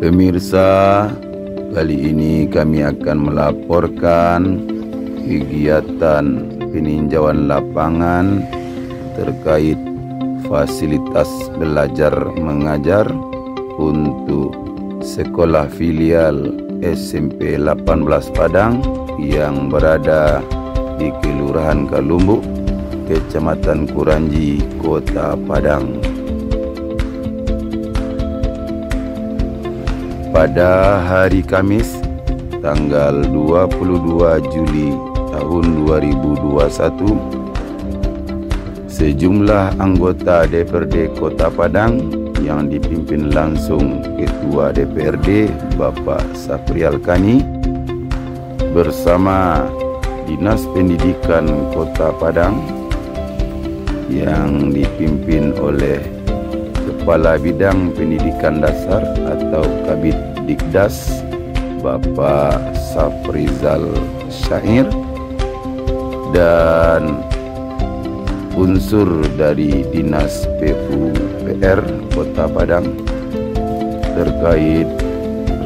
Pemirsa, kali ini kami akan melaporkan kegiatan peninjauan lapangan terkait fasilitas belajar mengajar untuk sekolah filial SMP 18 Padang yang berada di Kelurahan Kalumbu, Kecamatan Kuranji, Kota Padang. Pada hari Kamis, tanggal 22 Juli tahun 2021, sejumlah anggota DPRD Kota Padang yang dipimpin langsung Ketua DPRD Bapak Safrial Kani bersama Dinas Pendidikan Kota Padang yang dipimpin oleh Kepala Bidang Pendidikan Dasar atau Kabid Dikdas Bapak Safrizal Syair dan unsur dari Dinas PUPR Kota Padang terkait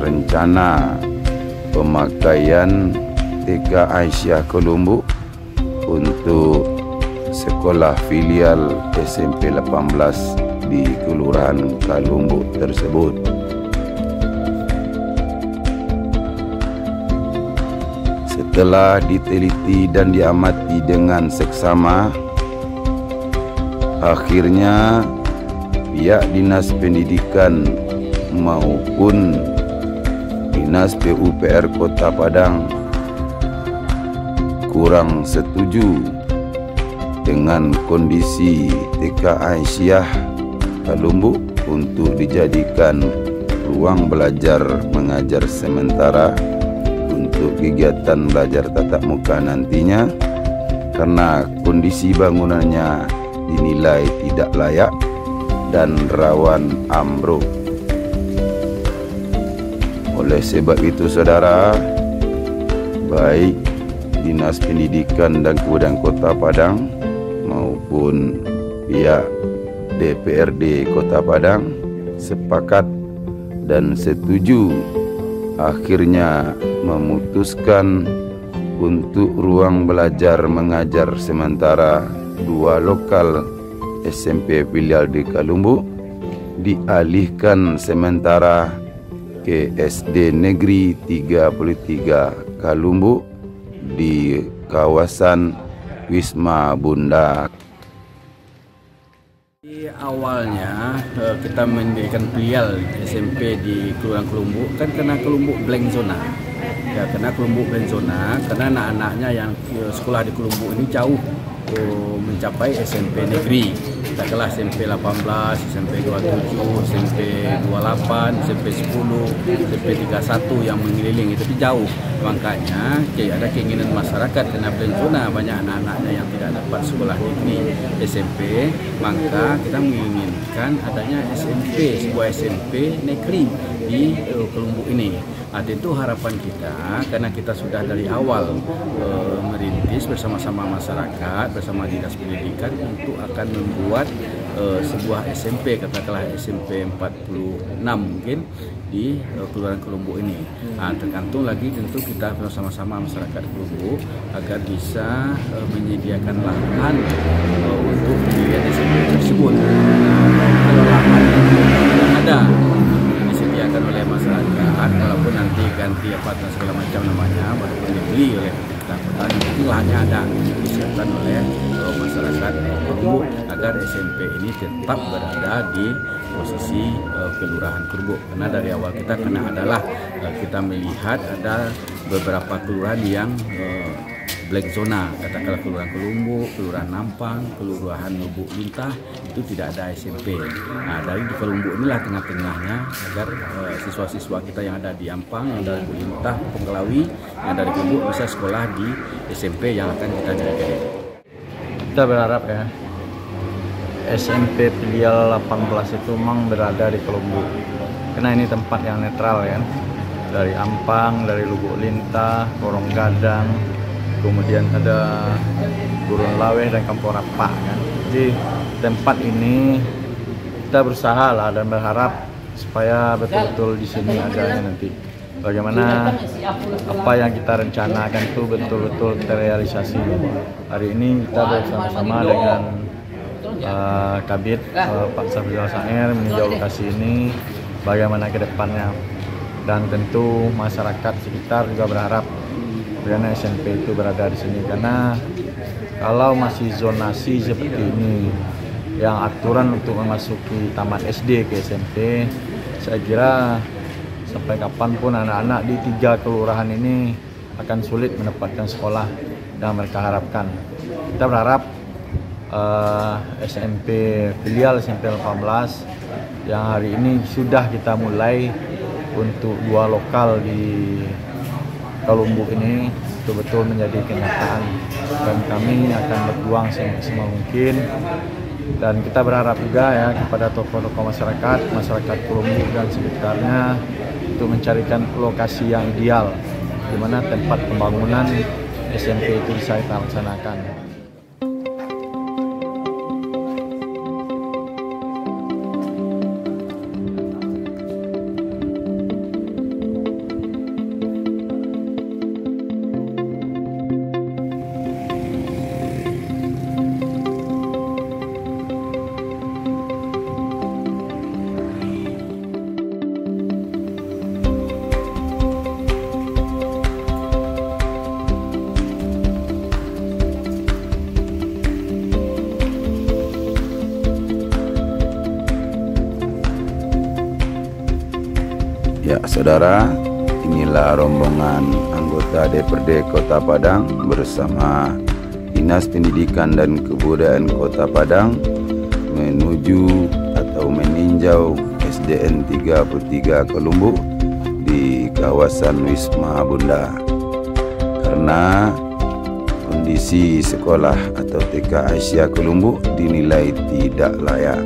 rencana pemakaian TK Aisyah Kalumbu untuk sekolah filial SMP 18 di Kelurahan Kalumbu tersebut. Setelah diteliti dan diamati dengan seksama, akhirnya pihak Dinas Pendidikan maupun Dinas PUPR Kota Padang kurang setuju dengan kondisi TK Aisyah Kalumbu untuk dijadikan ruang belajar mengajar sementara untuk kegiatan belajar tatap muka nantinya, karena kondisi bangunannya dinilai tidak layak dan rawan ambruk. Oleh sebab itu saudara, baik Dinas Pendidikan dan Kebudayaan Kota Padang maupun pihak DPRD Kota Padang sepakat dan setuju akhirnya memutuskan untuk ruang belajar mengajar sementara dua lokal SMP filial di Kalumbu dialihkan sementara ke SD Negeri 33 Kalumbu di kawasan Wisma Bunda. Awalnya kita mendirikan filial SMP di Kelurahan Kalumbu kan karena Kalumbu blank zona. Ya, karena Kalumbu blank zona, karena anak-anaknya yang sekolah di Kalumbu ini jauh mencapai SMP negeri. Katakanlah SMP 18, SMP 27, SMP 28, SMP 10, SMP 31 yang mengelilingi, tapi jauh. Makanya ada keinginan masyarakat karena blank zona banyak anak-anaknya yang tidak dapat sekolah negeri SMP, maka kita menginginkan adanya SMP, sebuah SMP negeri di Kalumbu ini. Tentu harapan kita, karena kita sudah dari awal merintis bersama-sama masyarakat, bersama Dinas Pendidikan untuk akan membuat sebuah SMP, katakanlah SMP 46 mungkin di Kelurahan Kalumbu ini. Tergantung lagi tentu kita bersama-sama masyarakat Kalumbu agar bisa menyediakan lahan untuk pendirian SMP tersebut. Kalau lahan yang ada disediakan oleh masyarakat, walaupun nanti ganti apa dan segala macam namanya, walaupun dibeli oleh pemerintah kota, itu lahannya ada disediakan oleh masyarakat Kalumbu agar SMP ini tetap berada di posisi Kelurahan Kalumbu. Karena dari awal kita adalah kita melihat ada beberapa kelurahan yang black zona, katakanlah Kelurahan Kalumbu, Kelurahan Nampang, Kelurahan Lubuk Lintah, itu tidak ada SMP. Dari di Kalumbu inilah tengah-tengahnya agar siswa-siswa kita yang ada di Ampang, yang dari Lubuk Lintah, Penggelawi, yang dari Kalumbu bisa sekolah di SMP yang akan kita dirikan. Kita berharap ya SMP filial 18 itu memang berada di Kalumbu, karena ini tempat yang netral ya, dari Ampang, dari Lubuk Lintah, Korong Gadang, kemudian ada Gurun Laweh dan Kampung Rapak kan. Jadi tempat ini kita berusaha lah dan berharap supaya betul-betul di sini adanya nanti bagaimana apa yang kita rencanakan itu betul-betul terrealisasi. Hari ini kita bersama-sama dengan Kabid Pak Safrial Saer meninjau lokasi ini bagaimana ke depannya, dan tentu masyarakat sekitar juga berharap karena SMP itu berada di sini, karena kalau masih zonasi seperti ini yang aturan untuk memasuki tamat SD ke SMP, saya kira sampai kapanpun anak-anak di 3 kelurahan ini akan sulit mendapatkan sekolah yang mereka harapkan. Kita berharap SMP filial SMP 18 yang hari ini sudah kita mulai untuk 2 lokal di Kelumbu ini betul-betul menjadi kenyataan, dan kami akan berjuang semaksimal mungkin. Dan kita berharap juga ya kepada tokoh-tokoh masyarakat Kelumbu dan sekitarnya untuk mencarikan lokasi yang ideal di mana tempat pembangunan SMP itu bisa kita laksanakan. Ya saudara, inilah rombongan anggota DPRD Kota Padang bersama Dinas Pendidikan dan Kebudayaan Kota Padang menuju atau meninjau SDN 33 Kelumbu di kawasan Wisma Bunda, karena kondisi sekolah atau TK Asia Kelumbu dinilai tidak layak.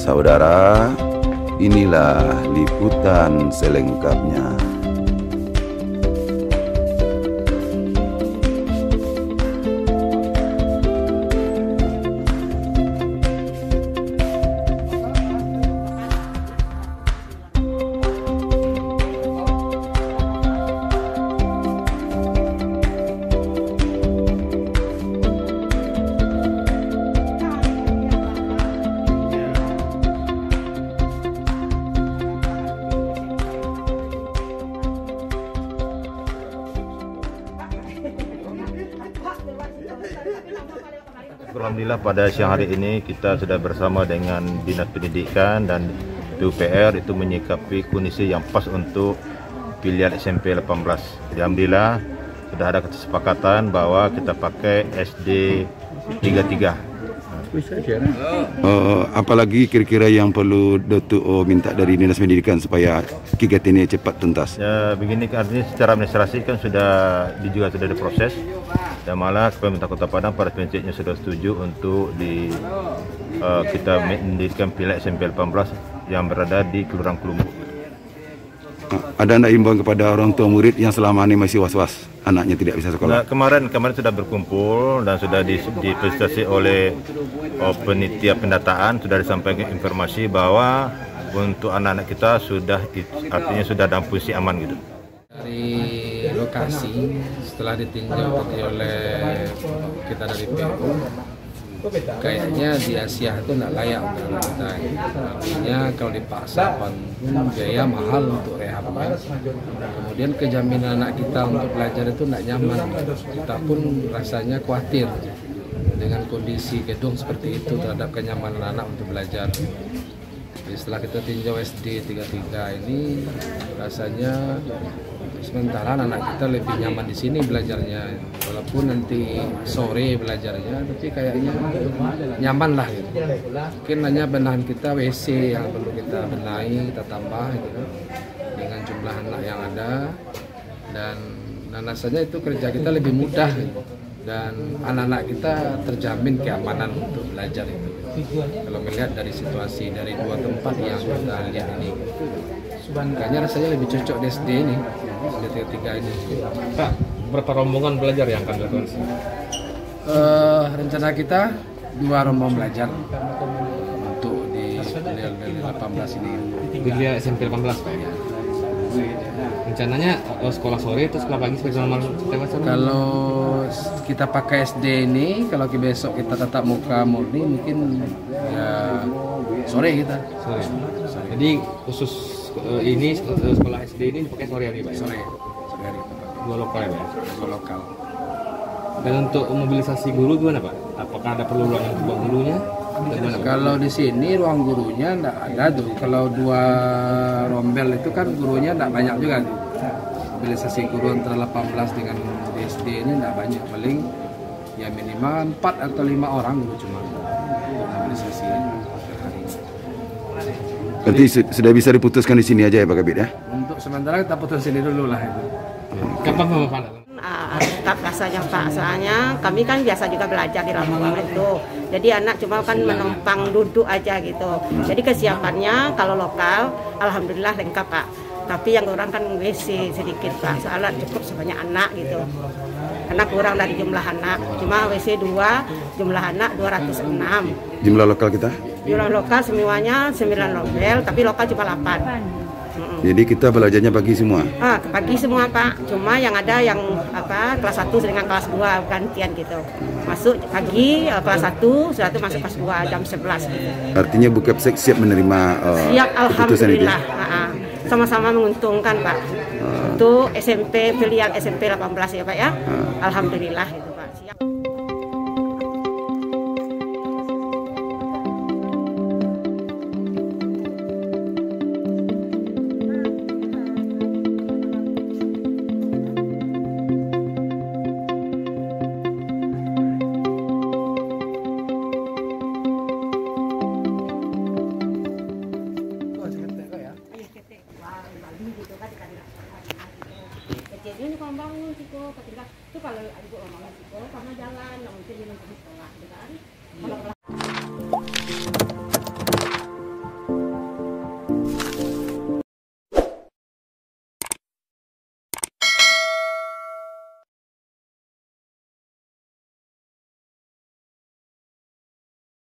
Saudara, inilah liputan selengkapnya. Alhamdulillah pada siang hari ini kita sudah bersama dengan Dinas Pendidikan dan PUPR itu menyikapi kondisi yang pas untuk pilihan SMP 18. Alhamdulillah sudah ada kesepakatan bahwa kita pakai SD 33. Apalagi kira-kira yang perlu Datuk minta dari Dinas Pendidikan supaya kegiatan ini cepat tuntas? Ya, begini, artinya secara administrasi kan juga sudah diproses, dan malah pemerintah Kota Padang pada prinsipnya sudah setuju untuk kita mendirikan pilihan SMP 18 yang berada di Kelurahan Kelumbu. Ada anda imbauan kepada orang tua murid yang selama ini masih was-was anaknya tidak bisa sekolah? Nah, kemarin sudah berkumpul dan sudah difasilitasi oleh penitia pendataan, sudah disampaikan informasi bahwa untuk anak-anak kita artinya sudah dalam posisi aman gitu. Dari lokasi setelah ditinjau oleh kita dari PU, kayaknya di Asia itu tidak layak untuk anak kita. Artinya kalau dipaksa pun biaya mahal untuk rehabnya. Kemudian kejaminan anak kita untuk belajar itu tidak nyaman. Kita pun rasanya khawatir dengan kondisi gedung seperti itu terhadap kenyamanan anak untuk belajar. Jadi setelah kita tinjau SD 33 ini, rasanya sementara anak kita lebih nyaman di sini belajarnya, walaupun nanti sore belajarnya, tapi kayaknya nyaman lah gitu. Mungkin hanya benahan kita WC yang perlu kita benahi, kita tambah gitu, dengan jumlah anak yang ada, dan rasanya itu kerja kita lebih mudah gitu. Dan anak-anak kita terjamin keamanan untuk belajar itu. Kalau melihat dari situasi dari 2 tempat yang kita lihat ini, kayaknya rasanya lebih cocok di SD ini, di 33 ini. Pak, berapa rombongan belajar yang akan dilakukan? Rencana kita 2 rombongan belajar untuk di filial 18 ini. Filial SMP 18 Pak ya? Rencananya sekolah sore atau sekolah pagi seperti normal? Kalau kita pakai SD ini, kalau besok kita tatap muka murni mungkin ya sore kita. Sore. Jadi khusus ini sekolah SD ini dipakai sore hari Pak? Sore hari. 2 lokal ya Pak? 2 lokal. Dan untuk mobilisasi guru gimana Pak? Apakah ada perlu ruangan ruang gurunya? Kalau di sini ruang gurunya enggak ada tuh. Kalau 2 rombel itu kan gurunya enggak banyak juga tuh. Mobilisasi guru antara 18 dengan SD ini enggak banyak. Paling ya minimal 4 atau 5 orang guru cuma mobilisasi hari. Berarti sudah bisa diputuskan di sini aja ya Pak Kabid ya? Untuk sementara kita putus sini dulu lah itu. Kapan Bapak? Tetap rasanya Pak, soalnya kami kan biasa juga belajar di Lampung itu. Jadi anak cuma kan menumpang duduk aja gitu. Jadi kesiapannya kalau lokal, alhamdulillah lengkap Pak. Tapi yang kurang kan WC sedikit Pak, soalnya cukup sebanyak anak gitu. Karena kurang dari jumlah anak, cuma WC 2, jumlah anak 206. Jumlah lokal kita? Jumlah lokal semuanya 9 rombel, tapi lokal cuma 8. Jadi kita belajarnya pagi semua? Pagi semua Pak, cuma yang ada yang kelas 1 dengan kelas 2 gantian gitu. Masuk pagi kelas 1, setelah itu masuk kelas 2 jam 11 gitu. Artinya Bu Kapsek siap menerima siap, keputusan itu? Alhamdulillah. Sama-sama menguntungkan Pak. Untuk SMP, filial SMP 18 ya Pak ya. Alhamdulillah itu Pak. Siap. Kejadian kalau bangun itu kalau ibu bangun itu karena jalan, mungkin di sekolah, kan?